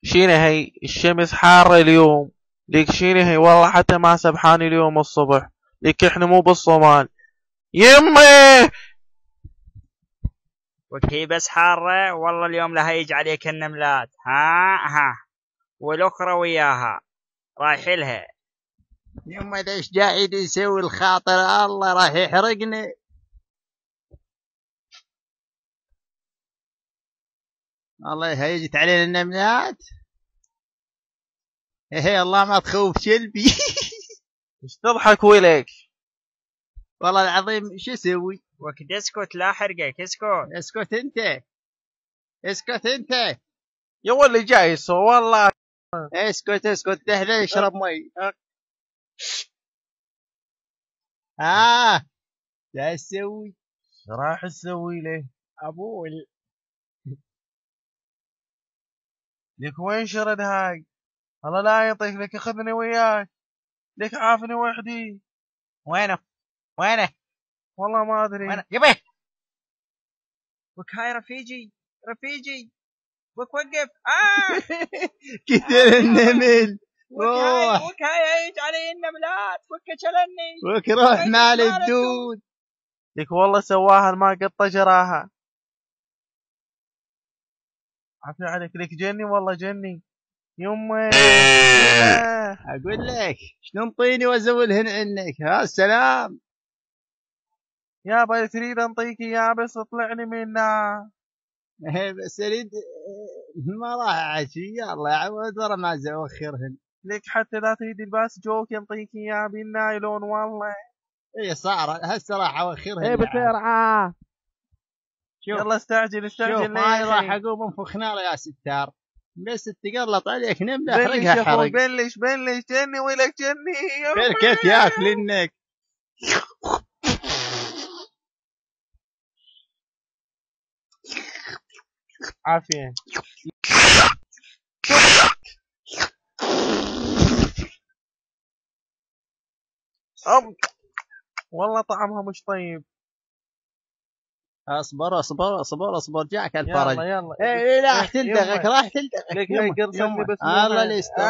شيني هي الشمس حارة اليوم. ليك شيني هي والله حتى ما سبحاني اليوم الصبح. ليك احنا مو بالصومال. يمي وكي بس حارة والله اليوم لها يجي عليك النملات. ها والأخرى وياها رايح لها. يما ليش قاعد يسوي الخاطر؟ الله راح يحرقني. الله هيجت علينا النملات. هي الله ما تخوف شلبي. ايش تضحك ولك؟ والله العظيم شو اسوي؟ وكد اسكت لا حرقك اسكت. اسكت انت، اسكت انت يا ولي جايسو والله. اسكت اسكت دهله اشرب مي. لا تسوي. راح تسوي له ابول لك وين شرد هاي؟ الله لا يطيك لك اخذني وياك. لك عافني وحدي. وينه والله ما ادري. يبه وك هاي رفيجي وك وقف. كثر النمل. وك هاي يجي علي النملات وك شلني. وك روح مال الدود. لك والله سواها ما قطة جراها. عافية عليك. لك جني والله جني. يمي اقول لك شنو انطيني وازولهن عنك. السلام يابا تريد انطيك اياه بس اطلعني منها. بس اريد ما راح اعشي. يلا يا عود ورا ما اوخرهن. لك حتى لا تريد الباس جوك ينطيك اياه بالنايلون والله. اي صار هسه راح اوخرهن. ايه بسرعة. شوف يلا استعجل شوف هاي راح اقوم انفخ نار يا ستار. بس تقلط عليك نملة احرقها حرق. بلش جني ولك جني. كيف ياكل انك. عافية. والله طعمها مش طيب. اصبر جاك الفرج. يلا ايه راح تلدغك. لك قرصتني بس الله يستر.